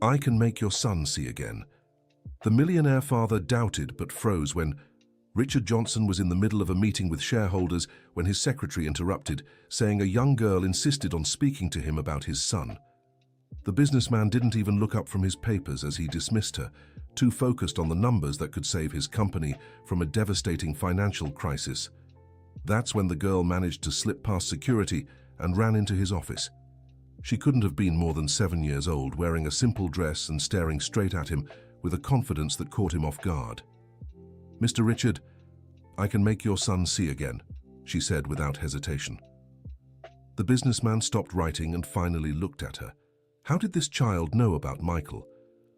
I can make your son see again. The millionaire father doubted but froze when Richard Johnson was in the middle of a meeting with shareholders when his secretary interrupted, saying a young girl insisted on speaking to him about his son. The businessman didn't even look up from his papers as he dismissed her, too focused on the numbers that could save his company from a devastating financial crisis. That's when the girl managed to slip past security and ran into his office. She couldn't have been more than 7 years old, wearing a simple dress and staring straight at him with a confidence that caught him off guard. "Mr. Richard, I can make your son see again," she said without hesitation. The businessman stopped writing and finally looked at her. How did this child know about Michael?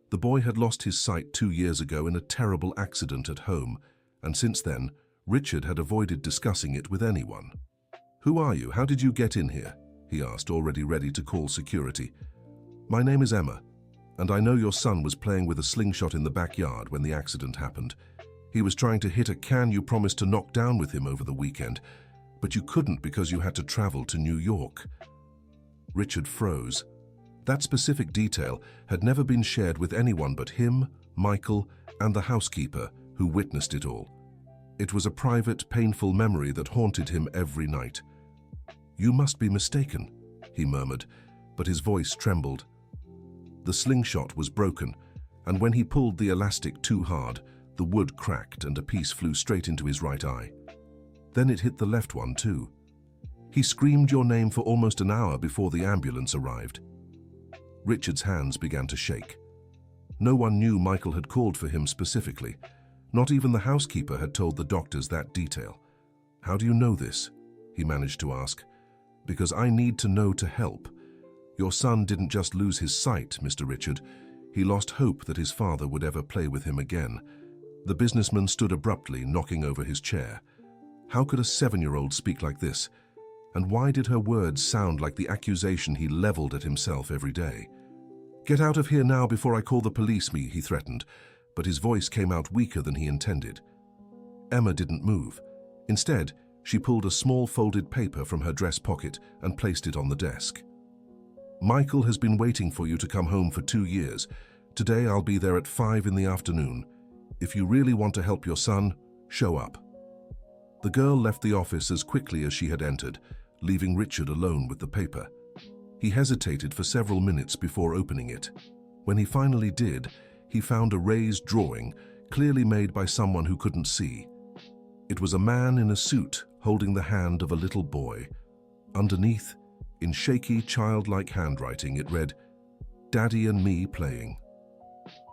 The boy had lost his sight 2 years ago in a terrible accident at home, and since then, Richard had avoided discussing it with anyone. "Who are you? How did you get in here?" he asked, already ready to call security. "My name is Emma, and I know your son was playing with a slingshot in the backyard when the accident happened. He was trying to hit a can you promised to knock down with him over the weekend, but you couldn't because you had to travel to New York." Richard froze. That specific detail had never been shared with anyone but him, Michael, and the housekeeper who witnessed it all. It was a private, painful memory that haunted him every night. "You must be mistaken," he murmured, but his voice trembled. The slingshot was broken, and when he pulled the elastic too hard, the wood cracked and a piece flew straight into his right eye. Then it hit the left one too. He screamed your name for almost an hour before the ambulance arrived. Richard's hands began to shake. No one knew Michael had called for him specifically. Not even the housekeeper had told the doctors that detail. "How do you know this?" he managed to ask. "Because I need to know to help. Your son didn't just lose his sight, Mr. Richard. He lost hope that his father would ever play with him again." The businessman stood abruptly, knocking over his chair. How could a 7-year-old speak like this? And why did her words sound like the accusation he leveled at himself every day? "Get out of here now before I call the police," he threatened, but his voice came out weaker than he intended. Emma didn't move. Instead, she pulled a small folded paper from her dress pocket and placed it on the desk. "Michael has been waiting for you to come home for 2 years. Today I'll be there at 5 in the afternoon. If you really want to help your son, show up." The girl left the office as quickly as she had entered, leaving Richard alone with the paper. He hesitated for several minutes before opening it. When he finally did, he found a raised drawing, clearly made by someone who couldn't see. It was a man in a suit holding the hand of a little boy. Underneath, in shaky, childlike handwriting, it read, "Daddy and me playing."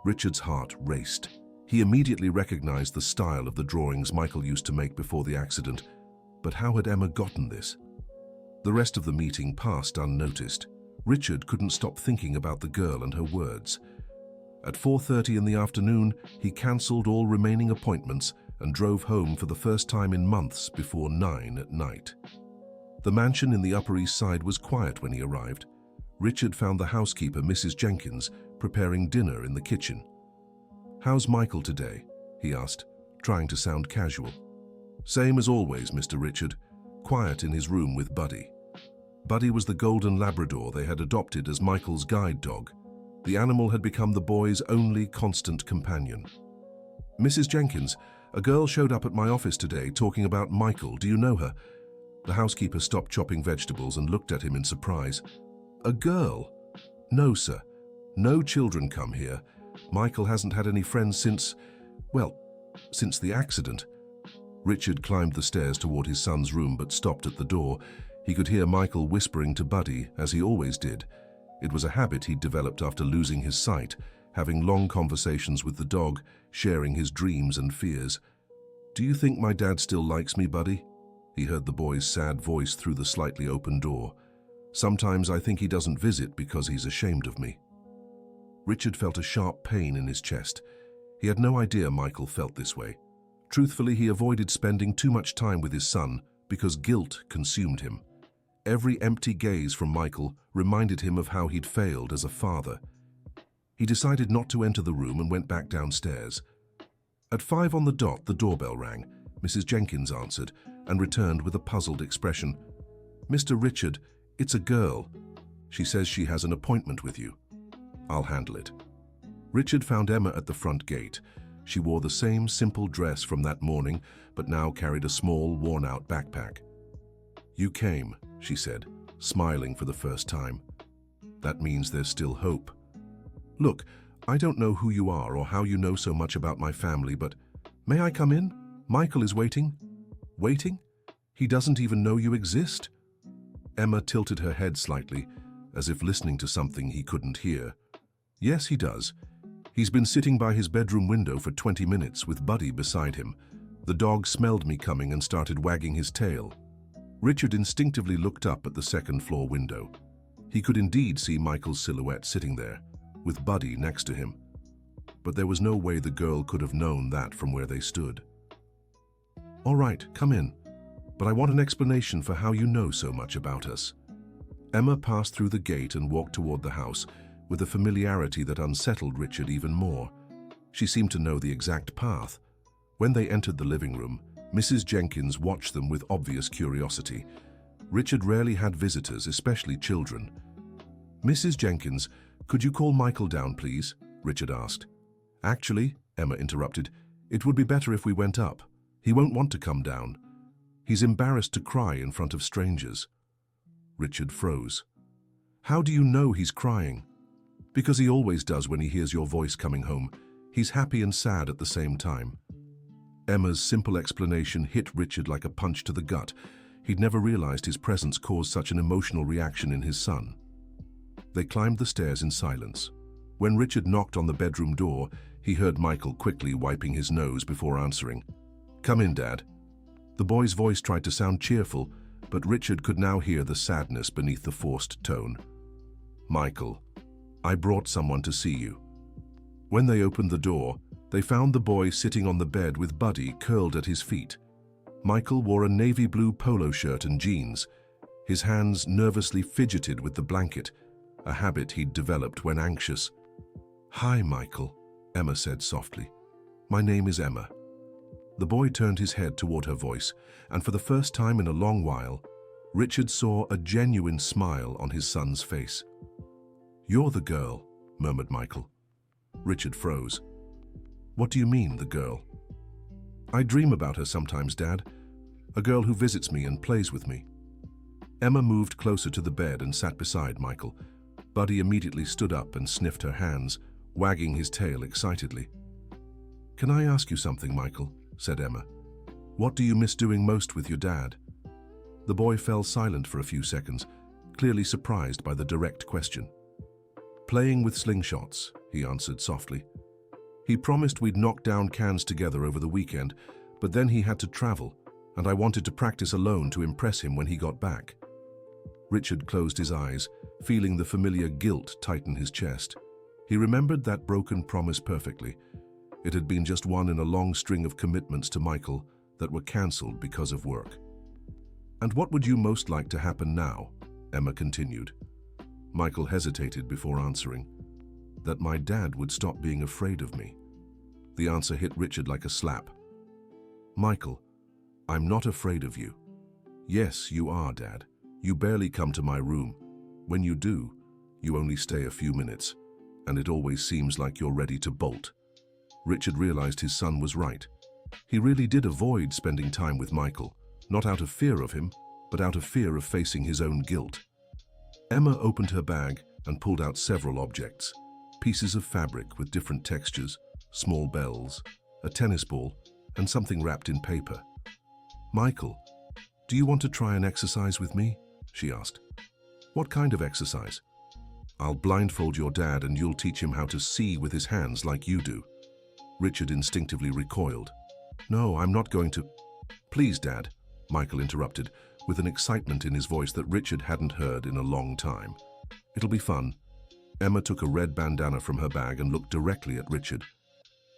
Richard's heart raced. He immediately recognized the style of the drawings Michael used to make before the accident. But how had Emma gotten this? The rest of the meeting passed unnoticed. Richard couldn't stop thinking about the girl and her words. At 4:30 in the afternoon, he cancelled all remaining appointments and drove home for the first time in months before 9 at night. The mansion in the Upper East Side was quiet when he arrived. Richard found the housekeeper, Mrs. Jenkins, preparing dinner in the kitchen. "How's Michael today?" he asked, trying to sound casual. "Same as always, Mr. Richard. Quiet in his room with Buddy." Buddy was the golden Labrador they had adopted as Michael's guide dog. The animal had become the boy's only constant companion. "Mrs. Jenkins, a girl showed up at my office today talking about Michael. Do you know her?" The housekeeper stopped chopping vegetables and looked at him in surprise. "A girl?" "No, sir. No children come here. Michael hasn't had any friends since the accident." Richard climbed the stairs toward his son's room but stopped at the door. He could hear Michael whispering to Buddy, as he always did. It was a habit he'd developed after losing his sight, having long conversations with the dog, sharing his dreams and fears. "Do you think my dad still likes me, Buddy?" He heard the boy's sad voice through the slightly open door. "Sometimes I think he doesn't visit because he's ashamed of me." Richard felt a sharp pain in his chest. He had no idea Michael felt this way. Truthfully, he avoided spending too much time with his son because guilt consumed him. Every empty gaze from Michael reminded him of how he'd failed as a father. He decided not to enter the room and went back downstairs. At 5 on the dot, the doorbell rang. Mrs. Jenkins answered and returned with a puzzled expression. "Mr. Richard, it's a girl. She says she has an appointment with you." I'll handle it. Richard found Emma at the front gate. She wore the same simple dress from that morning, but now carried a small, worn-out backpack. "You came," she said, smiling for the first time. "That means there's still hope. Look, I don't know who you are or how you know so much about my family, but may I come in? Michael is waiting." "Waiting? He doesn't even know you exist?" Emma tilted her head slightly, as if listening to something he couldn't hear. "Yes, he does. He's been sitting by his bedroom window for 20 minutes with Buddy beside him. The dog smelled me coming and started wagging his tail." Richard instinctively looked up at the second-floor window. He could indeed see Michael's silhouette sitting there, with Buddy next to him. But there was no way the girl could have known that from where they stood. "All right, come in. But I want an explanation for how you know so much about us." Emma passed through the gate and walked toward the house, with a familiarity that unsettled Richard even more. She seemed to know the exact path. When they entered the living room, Mrs. Jenkins watched them with obvious curiosity. Richard rarely had visitors, especially children. "Mrs. Jenkins, could you call Michael down, please?" Richard asked. "Actually," Emma interrupted, "it would be better if we went up. He won't want to come down. He's embarrassed to cry in front of strangers." Richard froze. "How do you know he's crying?" "Because he always does when he hears your voice coming home. He's happy and sad at the same time." Emma's simple explanation hit Richard like a punch to the gut. He'd never realized his presence caused such an emotional reaction in his son. They climbed the stairs in silence. When Richard knocked on the bedroom door, he heard Michael quickly wiping his nose before answering. "Come in, Dad." The boy's voice tried to sound cheerful, but Richard could now hear the sadness beneath the forced tone. "Michael, I brought someone to see you." When they opened the door, they found the boy sitting on the bed with Buddy curled at his feet. Michael wore a navy blue polo shirt and jeans. His hands nervously fidgeted with the blanket, a habit he'd developed when anxious. "Hi, Michael," Emma said softly. "My name is Emma." The boy turned his head toward her voice, and for the first time in a long while, Richard saw a genuine smile on his son's face. "You're the girl," murmured Michael. Richard froze. "What do you mean, the girl?" "I dream about her sometimes, Dad. A girl who visits me and plays with me." Emma moved closer to the bed and sat beside Michael. Buddy immediately stood up and sniffed her hands, wagging his tail excitedly. "Can I ask you something, Michael?" said Emma. "What do you miss doing most with your dad?" The boy fell silent for a few seconds, clearly surprised by the direct question. "Playing with slingshots," he answered softly. "He promised we'd knock down cans together over the weekend, but then he had to travel, and I wanted to practice alone to impress him when he got back." Richard closed his eyes, feeling the familiar guilt tighten his chest. He remembered that broken promise perfectly. It had been just one in a long string of commitments to Michael that were cancelled because of work. "And what would you most like to happen now?" Emma continued. Michael hesitated before answering. "That my dad would stop being afraid of me." The answer hit Richard like a slap. "Michael, I'm not afraid of you." "Yes, you are, Dad. You barely come to my room. When you do, you only stay a few minutes, and it always seems like you're ready to bolt." Richard realized his son was right. He really did avoid spending time with Michael, not out of fear of him, but out of fear of facing his own guilt. Emma opened her bag and pulled out several objects, pieces of fabric with different textures, small bells, a tennis ball, and something wrapped in paper. "Michael, do you want to try an exercise with me?" she asked. "What kind of exercise?" "I'll blindfold your dad and you'll teach him how to see with his hands like you do." Richard instinctively recoiled. "No, I'm not going to—" "Please, Dad," Michael interrupted, with an excitement in his voice that Richard hadn't heard in a long time. "It'll be fun." Emma took a red bandana from her bag and looked directly at Richard.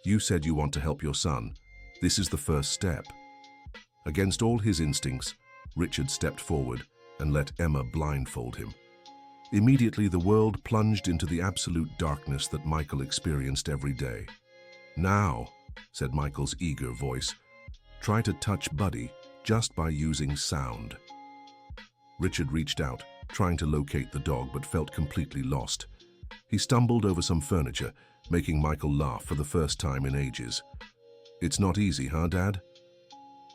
"You said you want to help your son. This is the first step." Against all his instincts, Richard stepped forward and let Emma blindfold him. Immediately, the world plunged into the absolute darkness that Michael experienced every day. "Now," said Michael's eager voice, "try to touch Buddy just by using sound." Richard reached out, trying to locate the dog, but felt completely lost. He stumbled over some furniture, making Michael laugh for the first time in ages. "It's not easy, huh, Dad?"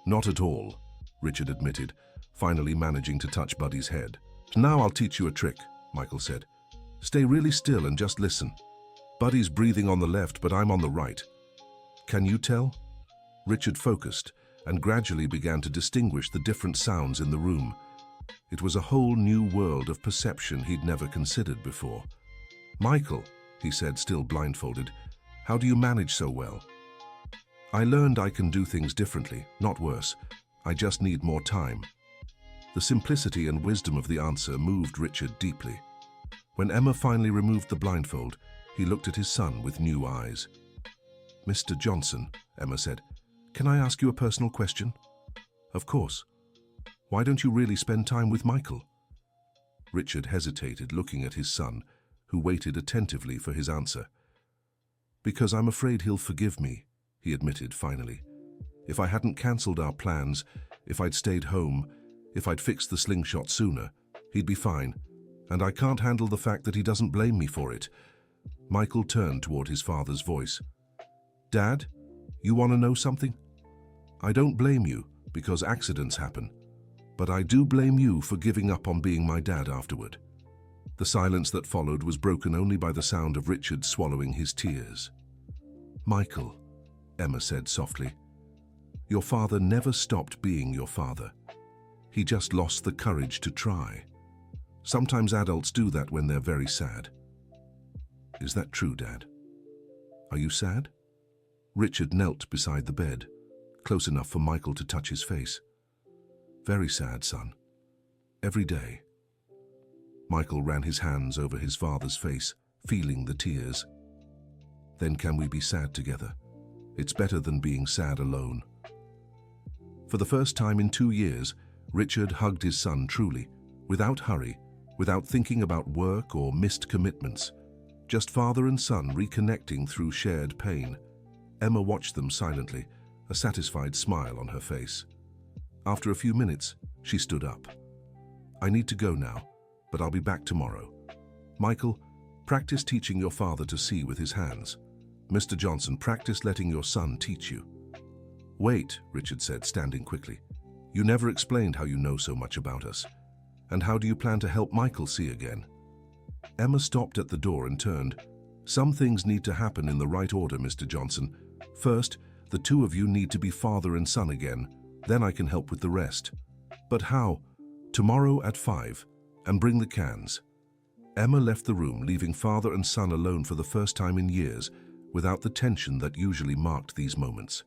"Not at all," Richard admitted, finally managing to touch Buddy's head. "Now I'll teach you a trick," Michael said. "Stay really still and just listen. Buddy's breathing on the left, but I'm on the right. Can you tell?" Richard focused and gradually began to distinguish the different sounds in the room. It was a whole new world of perception he'd never considered before. "Michael," he said, still blindfolded, "how do you manage so well?" "I learned I can do things differently, not worse. I just need more time." The simplicity and wisdom of the answer moved Richard deeply. When Emma finally removed the blindfold, he looked at his son with new eyes. "Mr. Johnson," Emma said, "can I ask you a personal question?" "Of course. Why don't you really spend time with Michael?" Richard hesitated, looking at his son, who waited attentively for his answer. "Because I'm afraid he'll forgive me," he admitted finally. "If I hadn't cancelled our plans, if I'd stayed home, if I'd fixed the slingshot sooner, he'd be fine. And I can't handle the fact that he doesn't blame me for it." Michael turned toward his father's voice. "Dad, you want to know something? I don't blame you, because accidents happen. But I do blame you for giving up on being my dad afterward." The silence that followed was broken only by the sound of Richard swallowing his tears. "Michael," Emma said softly, "your father never stopped being your father. He just lost the courage to try. Sometimes adults do that when they're very sad." "Is that true, Dad? Are you sad?" Richard knelt beside the bed, close enough for Michael to touch his face. "Very sad, son. Every day." Michael ran his hands over his father's face, feeling the tears. "Then can we be sad together? It's better than being sad alone." For the first time in 2 years, Richard hugged his son truly, without hurry, without thinking about work or missed commitments. Just father and son reconnecting through shared pain. Emma watched them silently, a satisfied smile on her face. After a few minutes, she stood up. "I need to go now, but I'll be back tomorrow. Michael, practice teaching your father to see with his hands. Mr. Johnson, practice letting your son teach you." "Wait," Richard said, standing quickly. "You never explained how you know so much about us. And how do you plan to help Michael see again?" Emma stopped at the door and turned. "Some things need to happen in the right order, Mr. Johnson. First, the two of you need to be father and son again. Then I can help with the rest." "But how?" "Tomorrow at 5, and bring the cans." Emma left the room, leaving father and son alone for the first time in years, without the tension that usually marked these moments.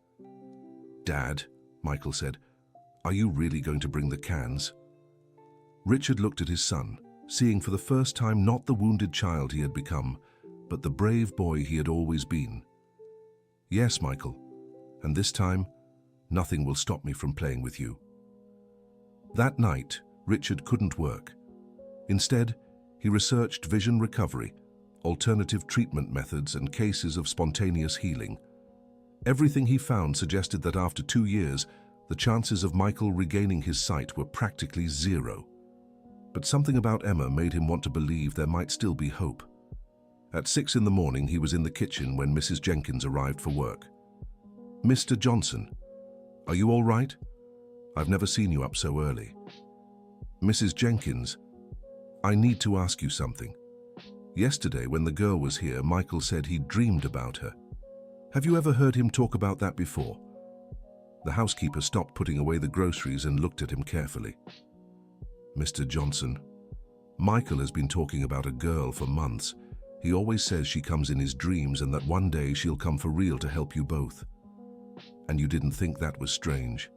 "Dad," Michael said, "are you really going to bring the cans?" Richard looked at his son, seeing for the first time not the wounded child he had become, but the brave boy he had always been. "Yes, Michael, and this time, nothing will stop me from playing with you." That night, Richard couldn't work. Instead, he researched vision recovery, alternative treatment methods, and cases of spontaneous healing. Everything he found suggested that after 2 years, the chances of Michael regaining his sight were practically zero. But something about Emma made him want to believe there might still be hope. At 6 in the morning, he was in the kitchen when Mrs. Jenkins arrived for work. "Mr. Johnson, are you all right? I've never seen you up so early." "Mrs. Jenkins, I need to ask you something. Yesterday, when the girl was here, Michael said he dreamed about her. Have you ever heard him talk about that before?" The housekeeper stopped putting away the groceries and looked at him carefully. "Mr. Johnson, Michael has been talking about a girl for months. He always says she comes in his dreams and that one day she'll come for real to help you both. And you didn't think that was strange?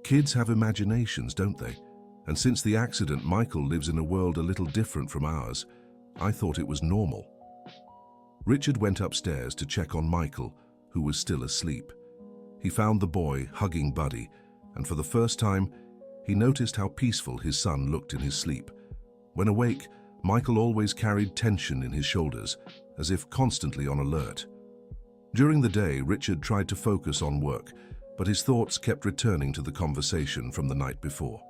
Kids have imaginations, don't they? And since the accident, Michael lives in a world a little different from ours. I thought it was normal." Richard went upstairs to check on Michael, who was still asleep. He found the boy hugging Buddy, and for the first time, he noticed how peaceful his son looked in his sleep. When awake, Michael always carried tension in his shoulders, as if constantly on alert. During the day, Richard tried to focus on work, but his thoughts kept returning to the conversation from the night before.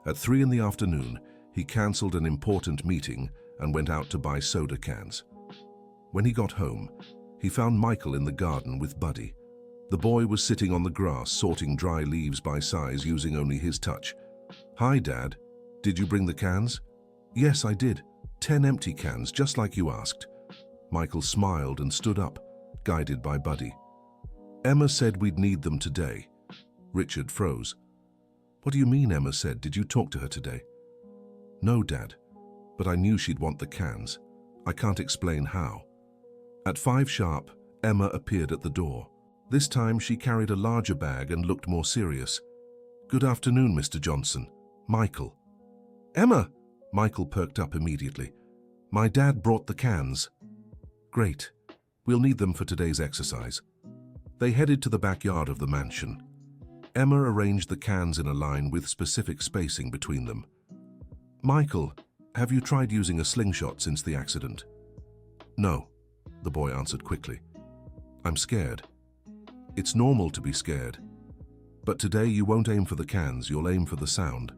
At 3 in the afternoon, he cancelled an important meeting and went out to buy soda cans. When he got home, he found Michael in the garden with Buddy. The boy was sitting on the grass, sorting dry leaves by size using only his touch. "Hi, Dad. Did you bring the cans?" "Yes, I did. 10 empty cans, just like you asked." Michael smiled and stood up, guided by Buddy. "Emma said we'd need them today." Richard froze. "What do you mean, Emma said? Did you talk to her today?" "No, Dad, but I knew she'd want the cans. I can't explain how." At 5 sharp, Emma appeared at the door. This time she carried a larger bag and looked more serious. "Good afternoon, Mr. Johnson. Michael." "Emma!" Michael perked up immediately. "My dad brought the cans." "Great. We'll need them for today's exercise." They headed to the backyard of the mansion. Emma arranged the cans in a line with specific spacing between them. "Michael, have you tried using a slingshot since the accident?" "No," the boy answered quickly. "I'm scared." "It's normal to be scared. But today you won't aim for the cans, you'll aim for the sound."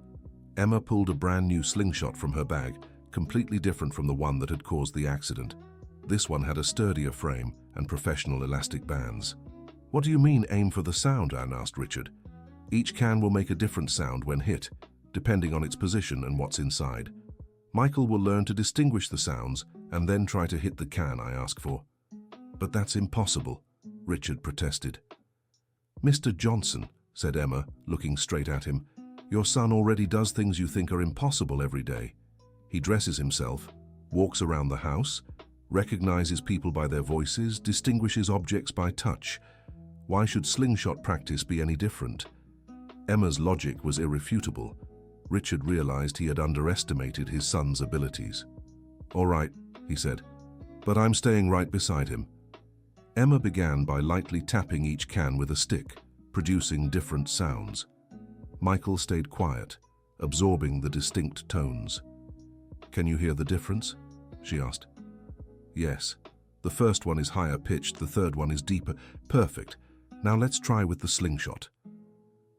Emma pulled a brand new slingshot from her bag, completely different from the one that had caused the accident. This one had a sturdier frame and professional elastic bands. "What do you mean, aim for the sound?" Anne asked Richard. "Each can will make a different sound when hit, depending on its position and what's inside. Michael will learn to distinguish the sounds and then try to hit the can I ask for." "But that's impossible," Richard protested. "Mr. Johnson," said Emma, looking straight at him, "your son already does things you think are impossible every day. He dresses himself, walks around the house, recognizes people by their voices, distinguishes objects by touch. Why should slingshot practice be any different?" Emma's logic was irrefutable. Richard realized he had underestimated his son's abilities. "All right," he said, "but I'm staying right beside him." Emma began by lightly tapping each can with a stick, producing different sounds. Michael stayed quiet, absorbing the distinct tones. "Can you hear the difference?" she asked. "Yes. The first one is higher pitched, the third one is deeper." "Perfect. Now let's try with the slingshot."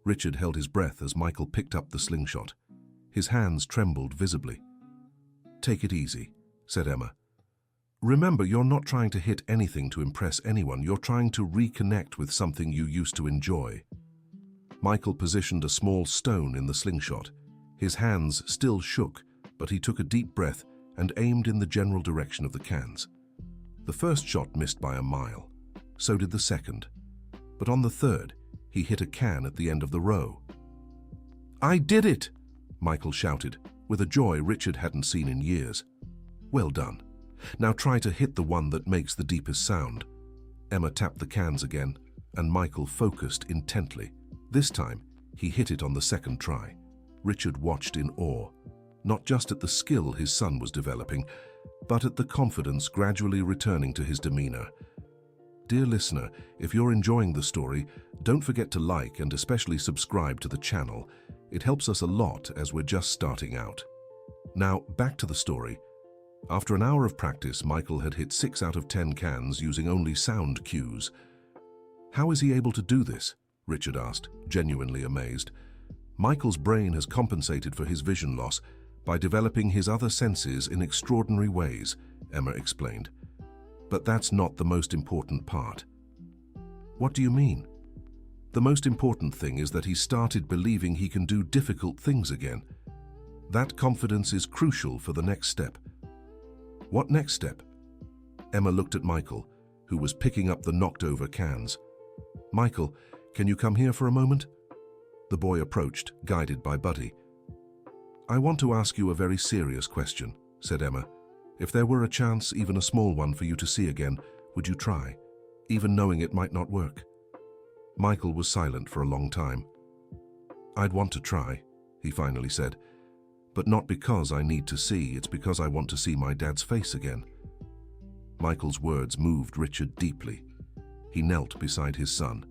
Richard held his breath as Michael picked up the slingshot. His hands trembled visibly. "Take it easy," said Emma. "Remember, you're not trying to hit anything to impress anyone. You're trying to reconnect with something you used to enjoy." Michael positioned a small stone in the slingshot. His hands still shook, but he took a deep breath and aimed in the general direction of the cans. The first shot missed by a mile. So did the second. But on the third, he hit a can at the end of the row. "I did it!" Michael shouted, with a joy Richard hadn't seen in years. "Well done. Now try to hit the one that makes the deepest sound." Emma tapped the cans again, and Michael focused intently. This time, he hit it on the second try. Richard watched in awe, not just at the skill his son was developing, but at the confidence gradually returning to his demeanor. Dear listener, if you're enjoying the story, don't forget to like and especially subscribe to the channel. It helps us a lot as we're just starting out. Now, back to the story. After an hour of practice, Michael had hit 6 out of 10 cans using only sound cues. "How is he able to do this?" Richard asked, genuinely amazed. "Michael's brain has compensated for his vision loss by developing his other senses in extraordinary ways," Emma explained. "But that's not the most important part." "What do you mean?" "The most important thing is that he started believing he can do difficult things again. That confidence is crucial for the next step." "What next step?" Emma looked at Michael, who was picking up the knocked-over cans. "Michael, can you come here for a moment?" The boy approached, guided by Buddy. "I want to ask you a very serious question," said Emma. "If there were a chance, even a small one, for you to see again, would you try, even knowing it might not work?" Michael was silent for a long time. "I'd want to try," he finally said. "But not because I need to see, it's because I want to see my dad's face again." Michael's words moved Richard deeply. He knelt beside his son.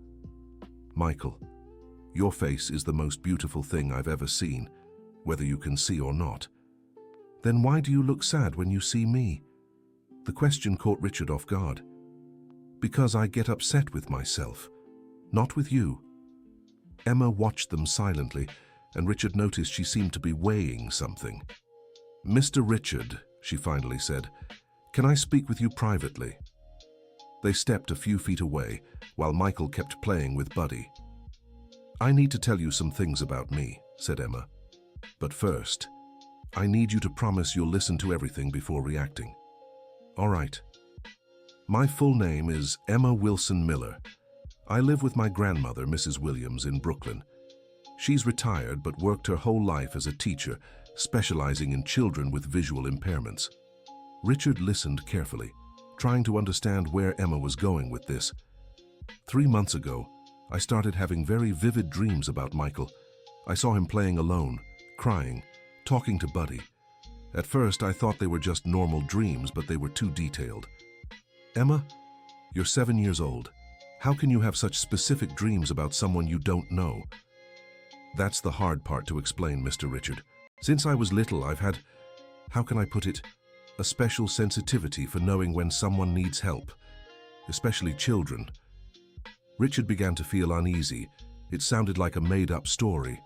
"Michael, your face is the most beautiful thing I've ever seen, whether you can see or not. Then why do you look sad when you see me?" The question caught Richard off guard. "Because I get upset with myself, not with you." Emma watched them silently, and Richard noticed she seemed to be weighing something. "Mr. Richard," she finally said. "Can I speak with you privately?" They stepped a few feet away, while Michael kept playing with Buddy. "I need to tell you some things about me," said Emma. "But first, I need you to promise you'll listen to everything before reacting." "All right. My full name is Emma Wilson Miller. I live with my grandmother, Mrs. Williams, in Brooklyn. She's retired but worked her whole life as a teacher, specializing in children with visual impairments." Richard listened carefully, trying to understand where Emma was going with this. "3 months ago, I started having very vivid dreams about Michael. I saw him playing alone, crying, talking to Buddy. At first, I thought they were just normal dreams, but they were too detailed." "Emma, you're 7 years old. How can you have such specific dreams about someone you don't know?" "That's the hard part to explain, Mr. Richard. Since I was little, I've had, how can I put it, a special sensitivity for knowing when someone needs help, especially children." Richard began to feel uneasy. It sounded like a made-up story.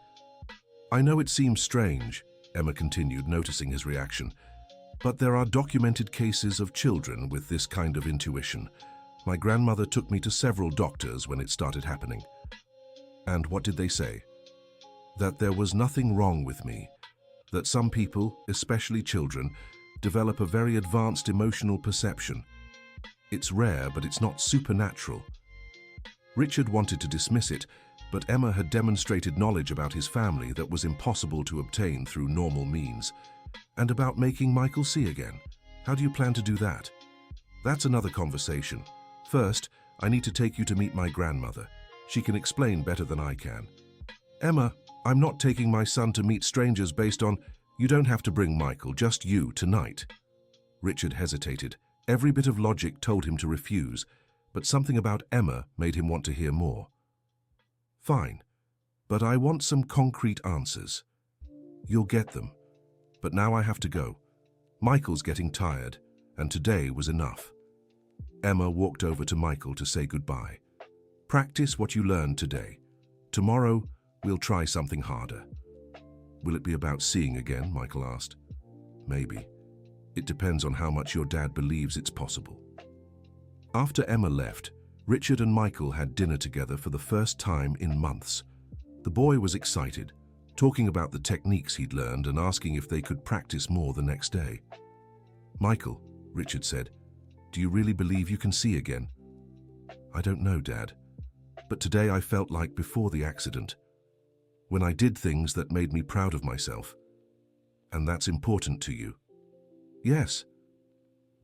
"I know it seems strange," Emma continued, noticing his reaction, "but there are documented cases of children with this kind of intuition. My grandmother took me to several doctors when it started happening." "And what did they say?" "That there was nothing wrong with me. That some people, especially children, develop a very advanced emotional perception. It's rare, but it's not supernatural." Richard wanted to dismiss it, but Emma had demonstrated knowledge about his family that was impossible to obtain through normal means. "And about making Michael see again. How do you plan to do that?" "That's another conversation. First, I need to take you to meet my grandmother. She can explain better than I can." "Emma, I'm not taking my son to meet strangers based on—" "You don't have to bring Michael, just you, tonight." Richard hesitated. Every bit of logic told him to refuse, but something about Emma made him want to hear more. "Fine, but I want some concrete answers." "You'll get them. But now I have to go. Michael's getting tired, and today was enough." Emma walked over to Michael to say goodbye. "Practice what you learned today. Tomorrow, we'll try something harder." "Will it be about seeing again?" Michael asked. "Maybe. It depends on how much your dad believes it's possible." After Emma left, Richard and Michael had dinner together for the first time in months. The boy was excited, talking about the techniques he'd learned and asking if they could practice more the next day. "Michael," Richard said, "do you really believe you can see again?" "I don't know, Dad. But today I felt like before the accident, when I did things that made me proud of myself. And that's important to you." "Yes.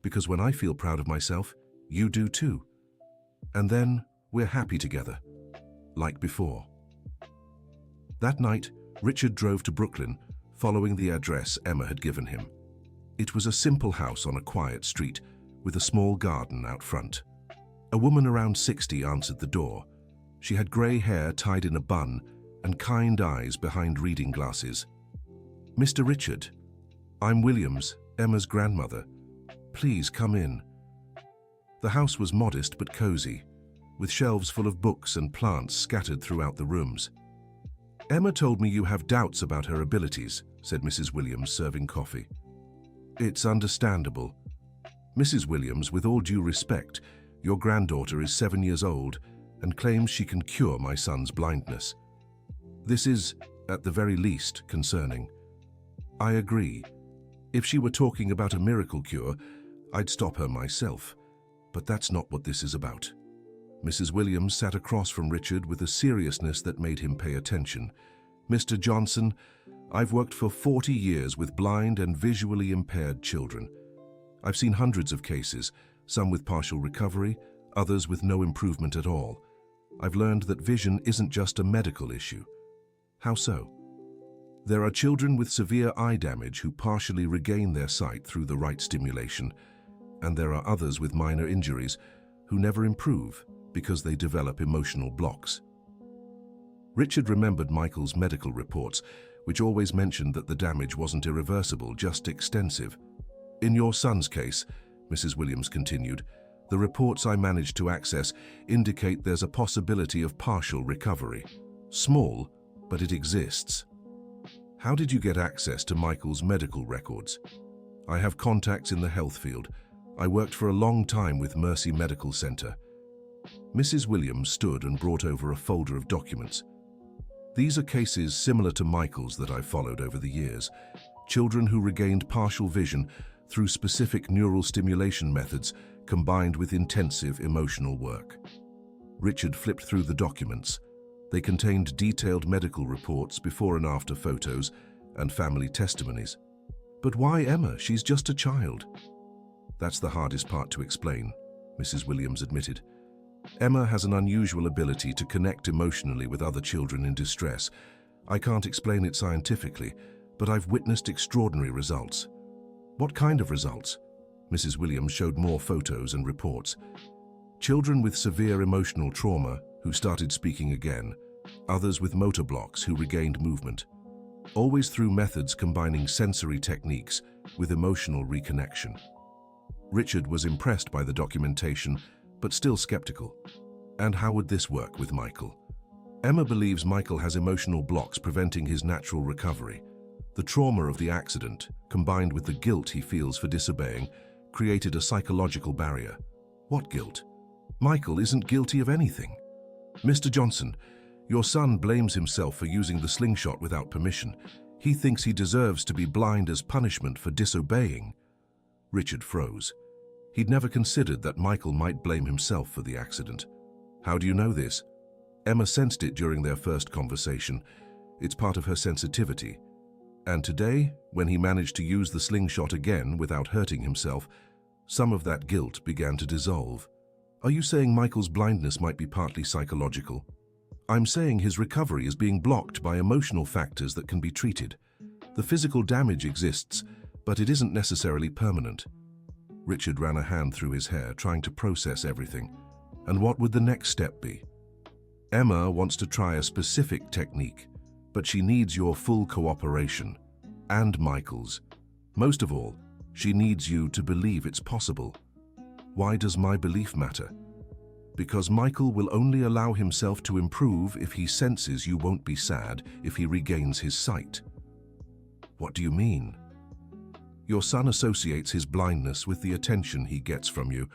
Because when I feel proud of myself, you do too. And then we're happy together, like before." That night, Richard drove to Brooklyn, following the address Emma had given him. It was a simple house on a quiet street, with a small garden out front. A woman around 60 answered the door. She had grey hair tied in a bun and kind eyes behind reading glasses. "Mr. Richard, I'm Williams, Emma's grandmother. Please come in." The house was modest but cozy, with shelves full of books and plants scattered throughout the rooms. "Emma told me you have doubts about her abilities," said Mrs. Williams, serving coffee. "It's understandable. Mrs. Williams, with all due respect, your granddaughter is 7 years old and claims she can cure my son's blindness. This is, at the very least, concerning." "I agree. If she were talking about a miracle cure, I'd stop her myself. But that's not what this is about." Mrs. Williams sat across from Richard with a seriousness that made him pay attention. "Mr. Johnson, I've worked for 40 years with blind and visually impaired children. I've seen hundreds of cases, some with partial recovery, others with no improvement at all. I've learned that vision isn't just a medical issue." "How so?" "There are children with severe eye damage who partially regain their sight through the right stimulation, and there are others with minor injuries who never improve because they develop emotional blocks." Richard remembered Michael's medical reports, which always mentioned that the damage wasn't irreversible, just extensive. "In your son's case," Mrs. Williams continued, "the reports I managed to access indicate there's a possibility of partial recovery. Small, but it exists." "How did you get access to Michael's medical records?" I have contacts in the health field. I worked for a long time with Mercy Medical Center. Mrs. Williams stood and brought over a folder of documents. These are cases similar to Michael's that I've followed over the years. Children who regained partial vision through specific neural stimulation methods combined with intensive emotional work. Richard flipped through the documents. They contained detailed medical reports, before and after photos, and family testimonies. But why Emma? She's just a child. That's the hardest part to explain, Mrs. Williams admitted. Emma has an unusual ability to connect emotionally with other children in distress. I can't explain it scientifically, but I've witnessed extraordinary results. What kind of results? Mrs. Williams showed more photos and reports. Children with severe emotional trauma who started speaking again, others with motor blocks who regained movement, always through methods combining sensory techniques with emotional reconnection. Richard was impressed by the documentation, but still skeptical. And how would this work with Michael? Emma believes Michael has emotional blocks preventing his natural recovery. The trauma of the accident, combined with the guilt he feels for disobeying, created a psychological barrier. What guilt? Michael isn't guilty of anything. Mr. Johnson, your son blames himself for using the slingshot without permission. He thinks he deserves to be blind as punishment for disobeying. Richard froze. He'd never considered that Michael might blame himself for the accident. How do you know this? Emma sensed it during their first conversation. It's part of her sensitivity. And today, when he managed to use the slingshot again without hurting himself, some of that guilt began to dissolve. Are you saying Michael's blindness might be partly psychological? I'm saying his recovery is being blocked by emotional factors that can be treated. The physical damage exists, but it isn't necessarily permanent. Richard ran a hand through his hair, trying to process everything. And what would the next step be? Emma wants to try a specific technique, but she needs your full cooperation, and Michael's. Most of all, she needs you to believe it's possible. Why does my belief matter? Because Michael will only allow himself to improve if he senses you won't be sad if he regains his sight. What do you mean? Your son associates his blindness with the attention he gets from you.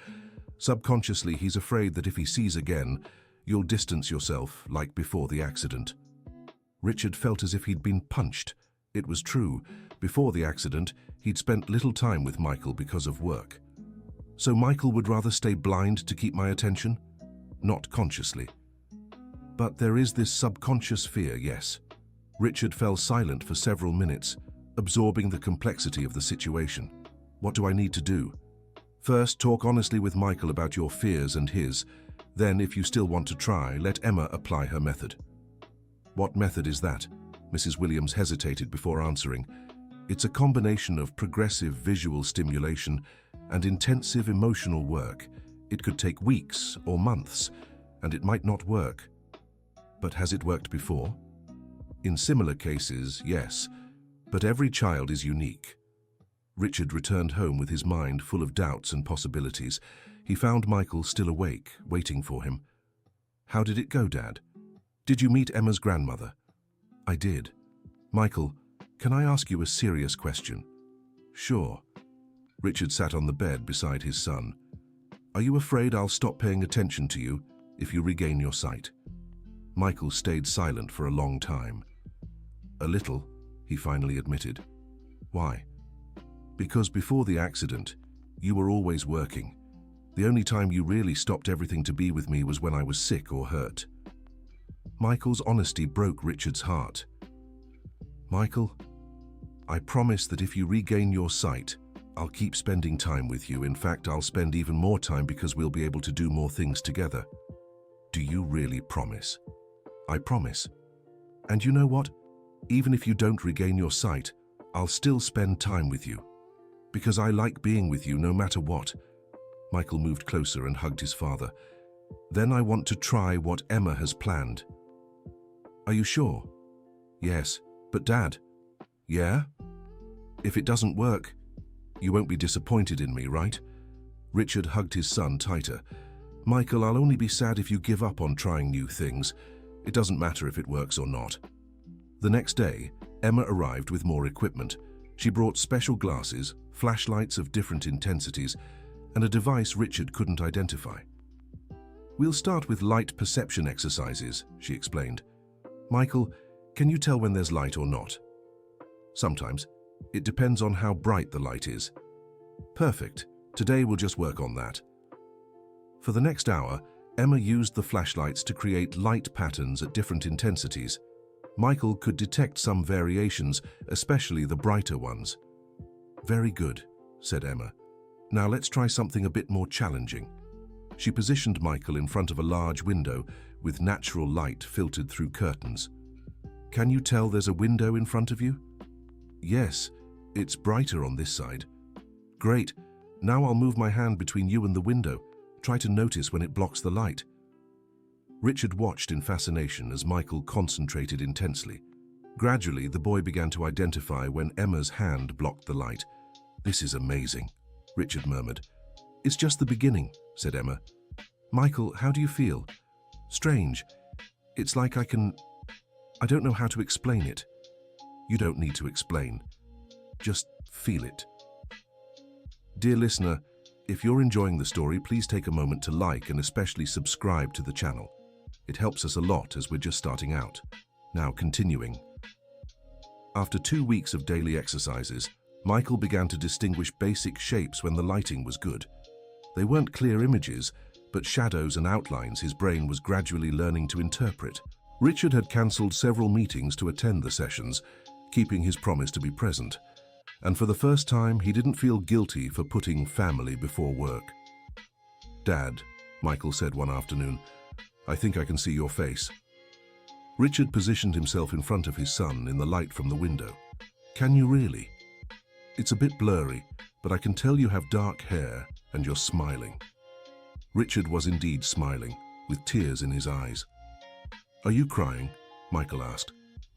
Subconsciously, he's afraid that if he sees again, you'll distance yourself like before the accident. Richard felt as if he'd been punched. It was true. Before the accident, he'd spent little time with Michael because of work. So Michael would rather stay blind to keep my attention? Not consciously. But there is this subconscious fear, yes. Richard fell silent for several minutes, absorbing the complexity of the situation. What do I need to do? First, talk honestly with Michael about your fears and his. Then, if you still want to try, let Emma apply her method. What method is that? Mrs. Williams hesitated before answering. It's a combination of progressive visual stimulation and intensive emotional work. It could take weeks or months, and it might not work. But has it worked before? In similar cases, yes, but every child is unique. Richard returned home with his mind full of doubts and possibilities. He found Michael still awake, waiting for him. How did it go, Dad? Did you meet Emma's grandmother? I did. Michael, can I ask you a serious question? Sure. Richard sat on the bed beside his son. Are you afraid I'll stop paying attention to you if you regain your sight? Michael stayed silent for a long time. A little, he finally admitted. Why? Because before the accident, you were always working. The only time you really stopped everything to be with me was when I was sick or hurt. Michael's honesty broke Richard's heart. Michael, I promise that if you regain your sight, I'll keep spending time with you. In fact, I'll spend even more time because we'll be able to do more things together. Do you really promise? I promise. And you know what? Even if you don't regain your sight, I'll still spend time with you. Because I like being with you no matter what. Michael moved closer and hugged his father. Then I want to try what Emma has planned. Are you sure? Yes, but Dad? Yeah? If it doesn't work, you won't be disappointed in me, right? Richard hugged his son tighter. Michael, I'll only be sad if you give up on trying new things. It doesn't matter if it works or not. The next day, Emma arrived with more equipment. She brought special glasses, flashlights of different intensities, and a device Richard couldn't identify. "We'll start with light perception exercises," she explained. "Michael, can you tell when there's light or not?" "Sometimes. It depends on how bright the light is." "Perfect. Today we'll just work on that." For the next hour, Emma used the flashlights to create light patterns at different intensities. Michael could detect some variations, especially the brighter ones. "Very good," said Emma. "Now let's try something a bit more challenging." She positioned Michael in front of a large window with natural light filtered through curtains. "Can you tell there's a window in front of you?" "Yes, it's brighter on this side." "Great. Now I'll move my hand between you and the window. Try to notice when it blocks the light." Richard watched in fascination as Michael concentrated intensely. Gradually, the boy began to identify when Emma's hand blocked the light. "This is amazing," Richard murmured. "It's just the beginning," said Emma. "Michael, how do you feel?" "Strange. It's like I don't know how to explain it." "You don't need to explain. Just feel it." Dear listener, if you're enjoying the story, please take a moment to like and especially subscribe to the channel. It helps us a lot as we're just starting out. Now continuing. After 2 weeks of daily exercises, Michael began to distinguish basic shapes when the lighting was good. They weren't clear images, but shadows and outlines his brain was gradually learning to interpret. Richard had cancelled several meetings to attend the sessions, keeping his promise to be present. And for the first time, he didn't feel guilty for putting family before work. "Dad," Michael said one afternoon, "I think I can see your face." Richard positioned himself in front of his son in the light from the window. "Can you really?" "It's a bit blurry, but I can tell you have dark hair and you're smiling." Richard was indeed smiling, with tears in his eyes. "Are you crying?" Michael asked.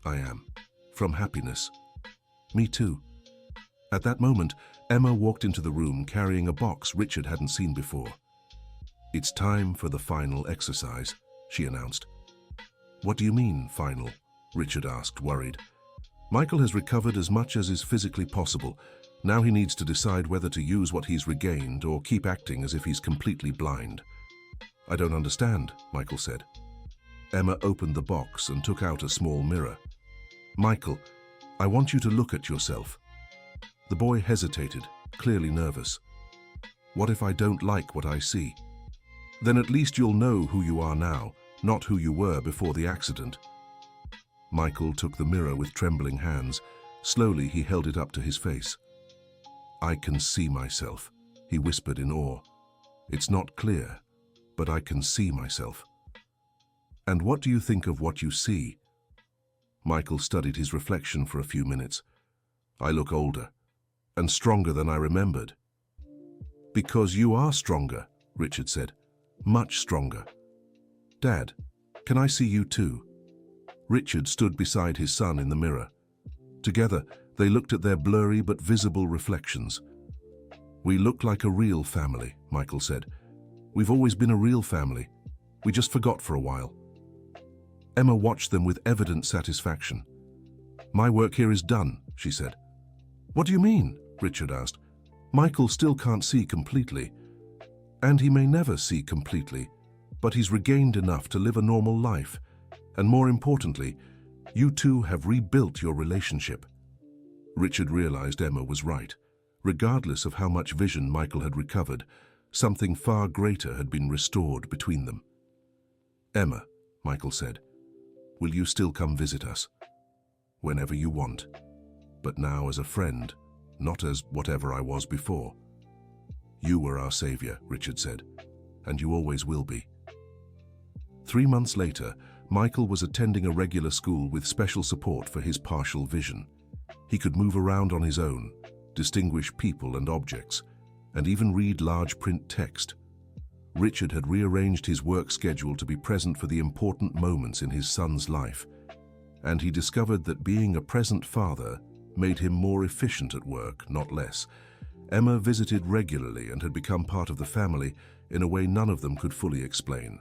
"I am. From happiness." "Me too." At that moment, Emma walked into the room carrying a box Richard hadn't seen before. "It's time for the final exercise," she announced. "What do you mean, final?" Richard asked, worried. "Michael has recovered as much as is physically possible. Now he needs to decide whether to use what he's regained or keep acting as if he's completely blind." "I don't understand," Michael said. Emma opened the box and took out a small mirror. "Michael, I want you to look at yourself." The boy hesitated, clearly nervous. "What if I don't like what I see?" "Then at least you'll know who you are now, not who you were before the accident." Michael took the mirror with trembling hands. Slowly he held it up to his face. "I can see myself," he whispered in awe. "It's not clear, but I can see myself." "And what do you think of what you see?" Michael studied his reflection for a few minutes. "I look older, and stronger than I remembered." "Because you are stronger," Richard said. "Much stronger." "Dad, can I see you too?" Richard stood beside his son in the mirror. Together, they looked at their blurry but visible reflections. "We look like a real family," Michael said. "We've always been a real family. We just forgot for a while." Emma watched them with evident satisfaction. "My work here is done," she said. "What do you mean?" Richard asked. "Michael still can't see completely. And he may never see completely, but he's regained enough to live a normal life. And more importantly, you two have rebuilt your relationship." Richard realized Emma was right. Regardless of how much vision Michael had recovered, something far greater had been restored between them. "Emma," Michael said, "will you still come visit us?" "Whenever you want. But now as a friend, not as whatever I was before." "You were our savior," Richard said, "and you always will be." 3 months later, Michael was attending a regular school with special support for his partial vision. He could move around on his own, distinguish people and objects, and even read large print text. Richard had rearranged his work schedule to be present for the important moments in his son's life, and he discovered that being a present father made him more efficient at work, not less. Emma visited regularly and had become part of the family in a way none of them could fully explain.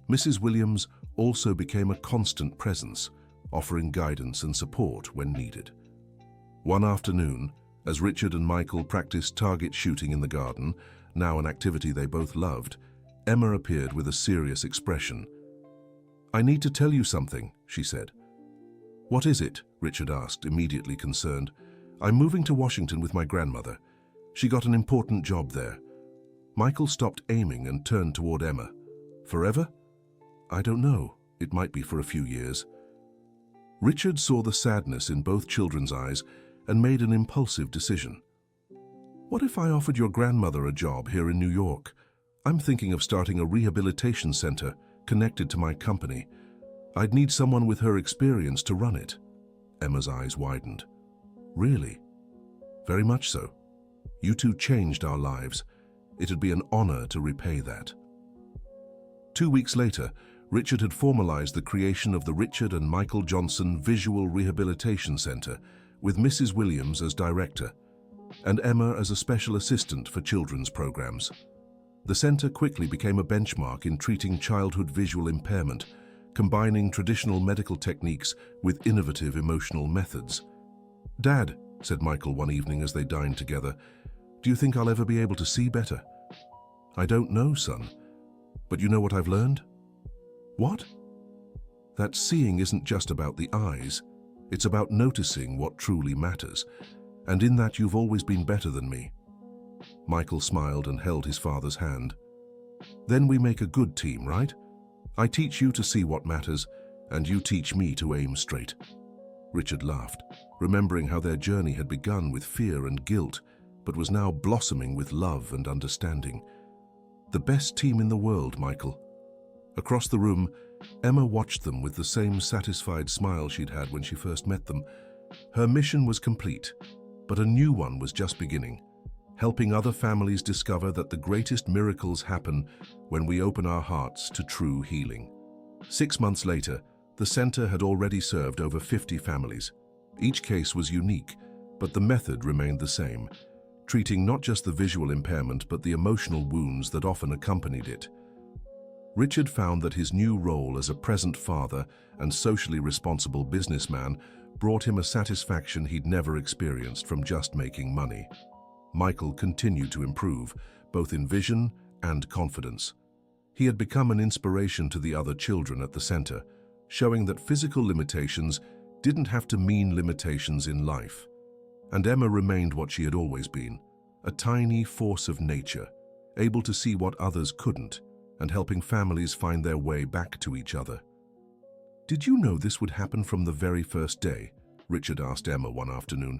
Mrs. Williams also became a constant presence, offering guidance and support when needed. One afternoon, As Richard and Michael practiced target shooting in the garden, now an activity they both loved, Emma appeared with a serious expression. "I need to tell you something," she said. "What is it?" Richard asked, immediately concerned. "I'm moving to Washington with my grandmother. She got an important job there." Michael stopped aiming and turned toward Emma. "Forever?" "I don't know. It might be for a few years." Richard saw the sadness in both children's eyes and made an impulsive decision. "What if I offered your grandmother a job here in New York? I'm thinking of starting a rehabilitation center connected to my company. I'd need someone with her experience to run it." Emma's eyes widened. "Really?" "Very much so. You two changed our lives. It'd be an honor to repay that." 2 weeks later, Richard had formalized the creation of the Richard and Michael Johnson Visual Rehabilitation Center, with Mrs. Williams as director, and Emma as a special assistant for children's programs. The center quickly became a benchmark in treating childhood visual impairment, combining traditional medical techniques with innovative emotional methods. "Dad," said Michael one evening as they dined together, "do you think I'll ever be able to see better?" "I don't know, son. But you know what I've learned?" "What?" "That seeing isn't just about the eyes. It's about noticing what truly matters. And in that you've always been better than me." Michael smiled and held his father's hand. "Then we make a good team, right? I teach you to see what matters, and you teach me to aim straight." Richard laughed, remembering how their journey had begun with fear and guilt, but was now blossoming with love and understanding. "The best team in the world, Michael." Across the room, Emma watched them with the same satisfied smile she'd had when she first met them. Her mission was complete, but a new one was just beginning, helping other families discover that the greatest miracles happen when we open our hearts to true healing. 6 months later, the center had already served over 50 families. Each case was unique, but the method remained the same, treating not just the visual impairment but the emotional wounds that often accompanied it. Richard found that his new role as a present father and socially responsible businessman brought him a satisfaction he'd never experienced from just making money. Michael continued to improve, both in vision and confidence. He had become an inspiration to the other children at the center, showing that physical limitations didn't have to mean limitations in life. And Emma remained what she had always been, a tiny force of nature, able to see what others couldn't, and helping families find their way back to each other. "Did you know this would happen from the very first day?" Richard asked Emma one afternoon.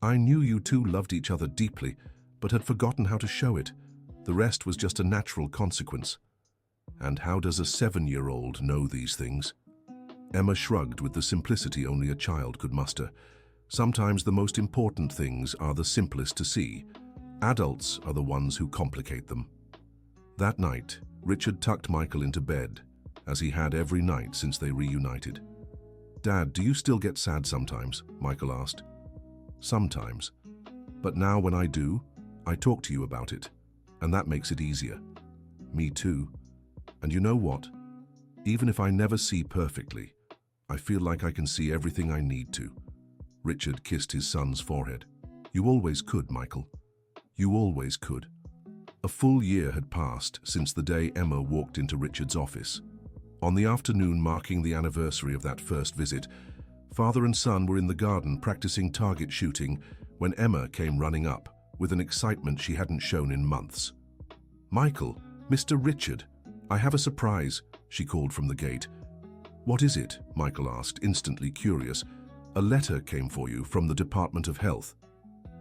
"I knew you two loved each other deeply, but had forgotten how to show it. The rest was just a natural consequence." "And how does a 7-year-old know these things?" Emma shrugged with the simplicity only a child could muster. "Sometimes the most important things are the simplest to see. Adults are the ones who complicate them." That night, Richard tucked Michael into bed, as he had every night since they reunited. "Dad, do you still get sad sometimes?" Michael asked. "Sometimes. But now when I do, I talk to you about it, and that makes it easier." "Me too. And you know what? Even if I never see perfectly, I feel like I can see everything I need to." Richard kissed his son's forehead. "You always could, Michael. You always could." A full year had passed since the day Emma walked into Richard's office. On the afternoon marking the anniversary of that first visit, father and son were in the garden practicing target shooting when Emma came running up with an excitement she hadn't shown in months. "Michael, Mr. Richard, I have a surprise," she called from the gate. "What is it?" Michael asked, instantly curious. "A letter came for you from the Department of Health."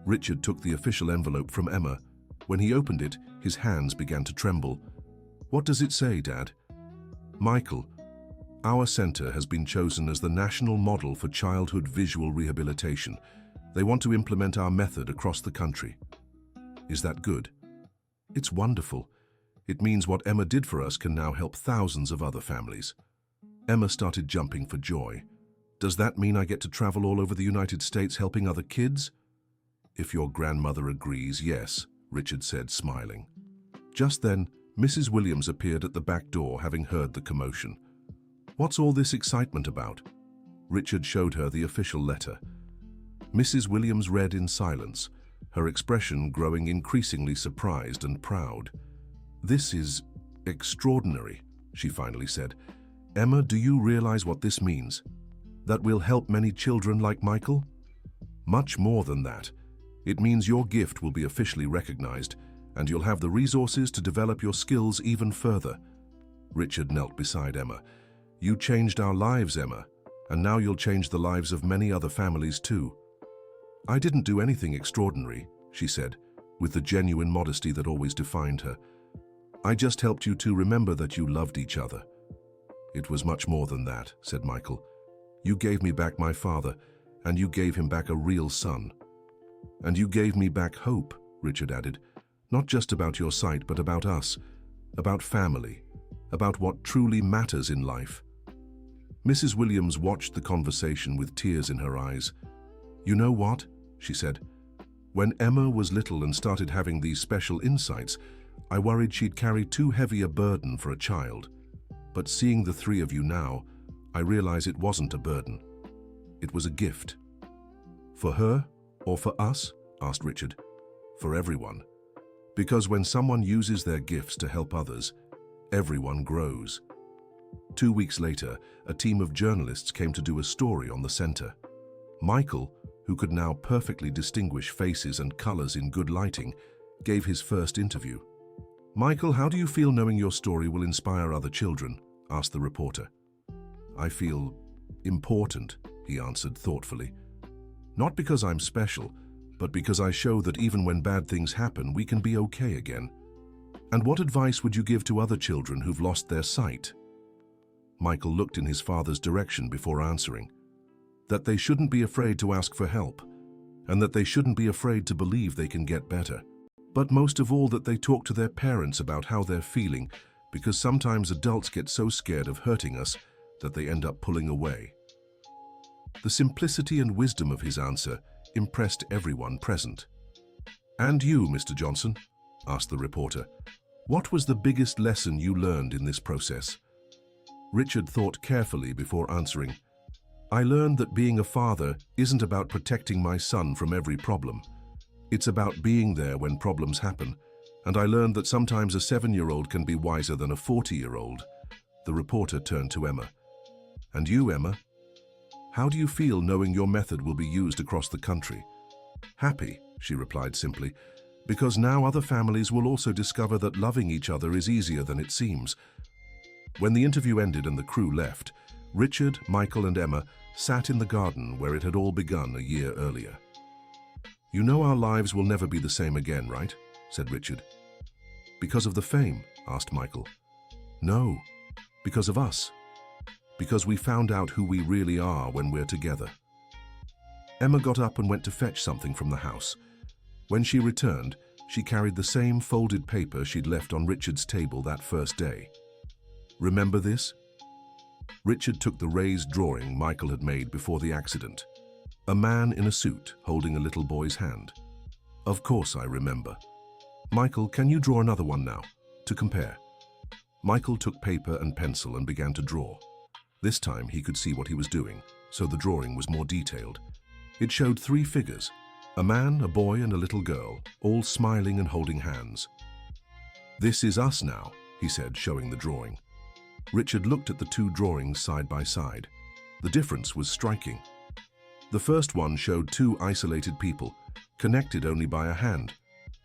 Richard took the official envelope from Emma. When he opened it, his hands began to tremble. "What does it say, Dad?" "Michael, our center has been chosen as the national model for childhood visual rehabilitation. They want to implement our method across the country." "Is that good?" "It's wonderful. It means what Emma did for us can now help thousands of other families." Emma started jumping for joy. "Does that mean I get to travel all over the United States helping other kids?" "If your grandmother agrees, yes," Richard said, smiling. Just then, Mrs. Williams appeared at the back door, having heard the commotion. "What's all this excitement about?" Richard showed her the official letter. Mrs. Williams read in silence, her expression growing increasingly surprised and proud. "This is extraordinary," she finally said. "Emma, do you realize what this means? That we'll help many children like Michael? Much more than that. It means your gift will be officially recognized, and you'll have the resources to develop your skills even further." Richard knelt beside Emma. "You changed our lives, Emma, and now you'll change the lives of many other families too." "I didn't do anything extraordinary," she said, with the genuine modesty that always defined her. "I just helped you to remember that you loved each other." "It was much more than that," said Michael. "You gave me back my father, and you gave him back a real son. And you gave me back hope," Richard added, "not just about your sight, but about us, about family, about what truly matters in life." Mrs. Williams watched the conversation with tears in her eyes. "You know what?" she said. "When Emma was little and started having these special insights, I worried she'd carry too heavy a burden for a child. But seeing the three of you now, I realize it wasn't a burden. It was a gift." "For her or for us?" asked Richard. "For everyone. Because when someone uses their gifts to help others, everyone grows." 2 weeks later, a team of journalists came to do a story on the center. Michael, who could now perfectly distinguish faces and colors in good lighting, gave his first interview. "Michael, how do you feel knowing your story will inspire other children?" asked the reporter. "I feel important," he answered thoughtfully. "Not because I'm special, but because I show that even when bad things happen, we can be okay again." "And what advice would you give to other children who've lost their sight?" Michael looked in his father's direction before answering. "That they shouldn't be afraid to ask for help, and that they shouldn't be afraid to believe they can get better. But most of all, that they talk to their parents about how they're feeling, because sometimes adults get so scared of hurting us that they end up pulling away." The simplicity and wisdom of his answer impressed everyone present. "And you, Mr. Johnson?" asked the reporter. "What was the biggest lesson you learned in this process?" Richard thought carefully before answering. "I learned that being a father isn't about protecting my son from every problem. It's about being there when problems happen, and I learned that sometimes a 7-year-old can be wiser than a 40-year-old. The reporter turned to Emma. "And you, Emma? How do you feel knowing your method will be used across the country?" "Happy," she replied simply, "because now other families will also discover that loving each other is easier than it seems." When the interview ended and the crew left, Richard, Michael, and Emma sat in the garden where it had all begun a year earlier. "You know our lives will never be the same again, right?" said Richard. "Because of the fame?" asked Michael. "No, because of us. Because we found out who we really are when we're together." Emma got up and went to fetch something from the house. When she returned, she carried the same folded paper she'd left on Richard's table that first day. "Remember this?" Richard took the raised drawing Michael had made before the accident. A man in a suit holding a little boy's hand. "Of course I remember." "Michael, can you draw another one now, to compare?" Michael took paper and pencil and began to draw. This time he could see what he was doing, so the drawing was more detailed. It showed 3 figures, a man, a boy, and a little girl, all smiling and holding hands. "This is us now," he said, showing the drawing. Richard looked at the 2 drawings side by side. The difference was striking. The first one showed 2 isolated people, connected only by a hand.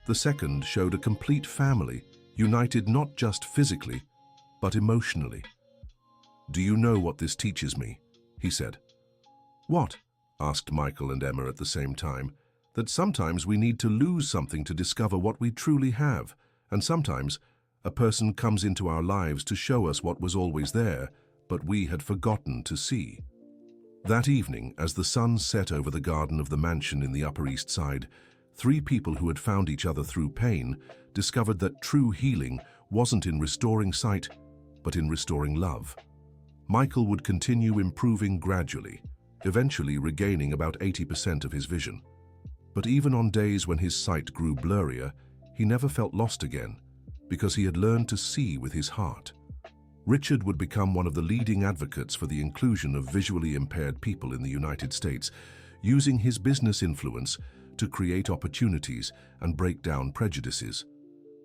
The second showed a complete family, united not just physically, but emotionally. "Do you know what this teaches me?" he said. "What?" asked Michael and Emma at the same time. "That sometimes we need to lose something to discover what we truly have, and sometimes a person comes into our lives to show us what was always there, but we had forgotten to see." That evening, as the sun set over the garden of the mansion in the Upper East Side, 3 people who had found each other through pain discovered that true healing wasn't in restoring sight, but in restoring love. Michael would continue improving gradually, eventually regaining about 80% of his vision. But even on days when his sight grew blurrier, he never felt lost again, because he had learned to see with his heart. Richard would become one of the leading advocates for the inclusion of visually impaired people in the United States, using his business influence to create opportunities and break down prejudices.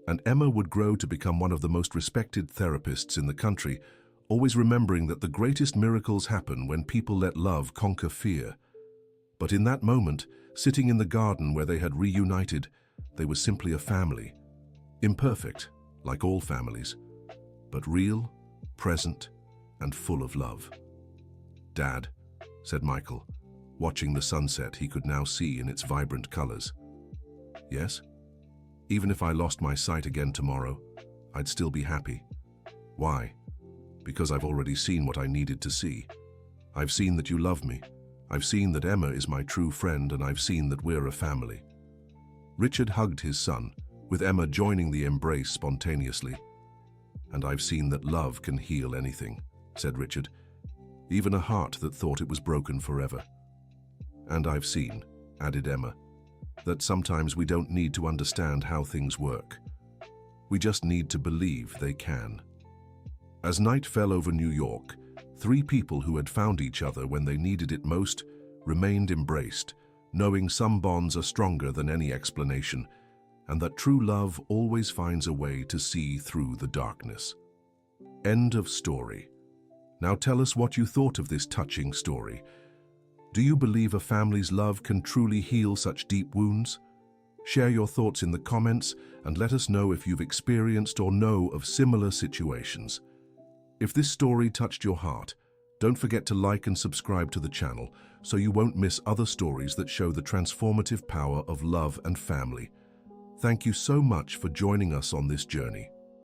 And Emma would grow to become one of the most respected therapists in the country, always remembering that the greatest miracles happen when people let love conquer fear. But in that moment, sitting in the garden where they had reunited, they were simply a family. Imperfect, like all families, but real, present, and full of love. "Dad," said Michael, watching the sunset he could now see in its vibrant colors. "Yes? Even if I lost my sight again tomorrow, I'd still be happy. Why? Because I've already seen what I needed to see. I've seen that you love me. I've seen that Emma is my true friend, and I've seen that we're a family." Richard hugged his son, with Emma joining the embrace spontaneously. "And I've seen that love can heal anything," said Richard, "even a heart that thought it was broken forever." "And I've seen," added Emma, "that sometimes we don't need to understand how things work. We just need to believe they can." As night fell over New York, three people who had found each other when they needed it most remained embraced, knowing some bonds are stronger than any explanation, and that true love always finds a way to see through the darkness. End of story. Now tell us what you thought of this touching story. Do you believe a family's love can truly heal such deep wounds? Share your thoughts in the comments and let us know if you've experienced or know of similar situations. If this story touched your heart, don't forget to like and subscribe to the channel so you won't miss other stories that show the transformative power of love and family. Thank you so much for joining us on this journey.